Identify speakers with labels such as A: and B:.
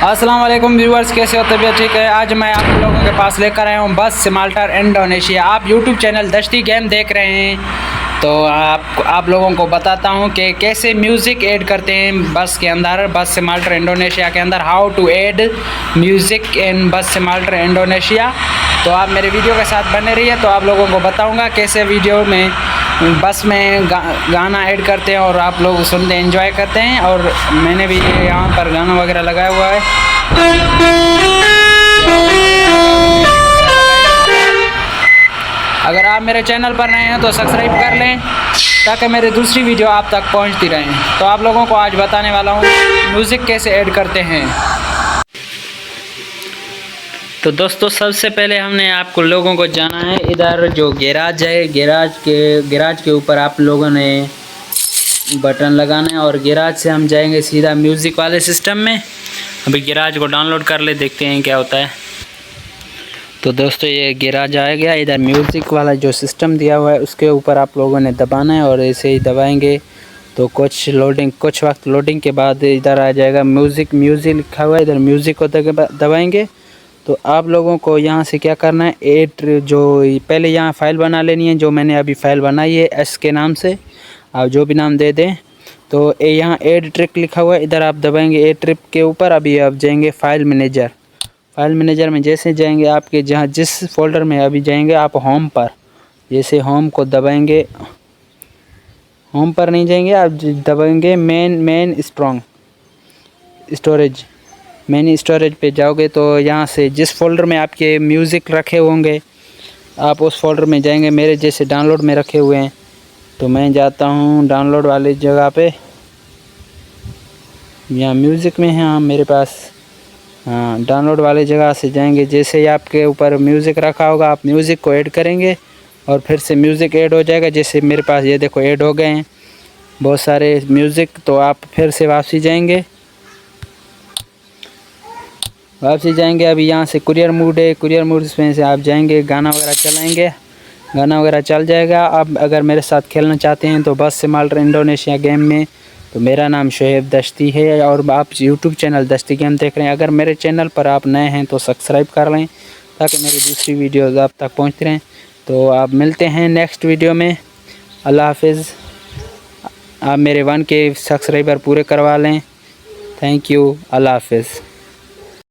A: अस्सलाम वालेकुम व्यूअर्स, कैसे हो? तबीयत ठीक है? आज मैं आप लोगों के पास लेकर आया हूँ बस सिमाल्टर इंडोनेशिया। आप यूट्यूब चैनल दस्ती गेम देख रहे हैं, तो आप लोगों को बताता हूँ कि कैसे म्यूज़िक ऐड करते हैं बस के अंदर, बस सिमाल्टर इंडोनेशिया के अंदर। How to add music in बस सिमाल्टर इंडोनेशिया। तो आप मेरे वीडियो के साथ बने रहिए, तो आप लोगों को बताऊँगा कैसे वीडियो में बस में गाना ऐड करते हैं और आप लोग सुनते एंजॉय करते हैं। और मैंने भी यहाँ पर गाना वगैरह लगाया हुआ है। अगर आप मेरे चैनल पर नए हैं तो सब्सक्राइब कर लें ताकि मेरी दूसरी वीडियो आप तक पहुँचती रहें। तो आप लोगों को आज बताने वाला हूँ म्यूज़िक कैसे ऐड करते हैं। तो दोस्तों, सबसे पहले हमने आपको लोगों को जाना है इधर जो गैराज है, गैराज के ऊपर आप लोगों ने बटन लगाना है और गैराज से हम जाएंगे सीधा म्यूज़िक वाले सिस्टम में। अभी गैराज को डाउनलोड कर ले, देखते हैं क्या होता है। तो दोस्तों, ये गैराज आ गया। इधर म्यूज़िक वाला जो सिस्टम दिया हुआ है उसके ऊपर आप लोगों ने दबाना है और ऐसे ही दबाएंगे तो कुछ वक्त लोडिंग के बाद इधर आ जाएगा म्यूज़िक लिखा हुआ है। इधर म्यूज़िक को दबाएंगे तो आप लोगों को यहाँ से क्या करना है, जो पहले यहाँ फ़ाइल बना लेनी है। जो मैंने अभी फ़ाइल बनाई है एस के नाम से, आप जो भी नाम दे दें। तो यहाँ ऐड ट्रिक लिखा हुआ है, इधर आप दबाएंगे ऐड ट्रिक के ऊपर। अभी आप जाएंगे फ़ाइल मैनेजर में जैसे जाएंगे, आपके जहाँ जिस फोल्डर में अभी जाएंगे आप होम पर, जैसे होम को दबाएंगे, होम पर नहीं जाएंगे, आप दबाएंगे मेन स्टोरेज पे जाओगे तो यहाँ से जिस फोल्डर में आपके म्यूज़िक रखे होंगे आप उस फोल्डर में जाएंगे। मेरे जैसे डाउनलोड में रखे हुए हैं तो मैं जाता हूँ डाउनलोड वाली जगह पे। यहाँ म्यूज़िक में है, हाँ मेरे पास, हाँ डाउनलोड वाली जगह से जाएंगे। जैसे ही आपके ऊपर म्यूज़िक रखा होगा आप म्यूज़िक को ऐड करेंगे और फिर से म्यूज़िक ऐड हो जाएगा। जैसे मेरे पास ये देखो ऐड हो गए हैं बहुत सारे म्यूज़िक। तो आप फिर से वापसी जाएंगे। अभी यहाँ से कुरियर मोड है, कुरियर मोड में से आप जाएंगे, गाना वगैरह चलाएंगे, गाना वगैरह चल जाएगा। आप अगर मेरे साथ खेलना चाहते हैं तो बस सिमाल्टर इंडोनेशिया गेम में, तो मेरा नाम शोएब दस्ती है और आप यूट्यूब चैनल दस्ती गेम देख रहे हैं। अगर मेरे चैनल पर आप नए हैं तो सब्सक्राइब कर लें ताकि मेरी दूसरी वीडियोज़ आप तक पहुँचती रहें। तो आप मिलते हैं नेक्स्ट वीडियो में। अल्लाह हाफिज़। आप मेरे 1K सब्सक्राइबर पूरे करवा लें। Thank you. अल्लाह हाफिज़।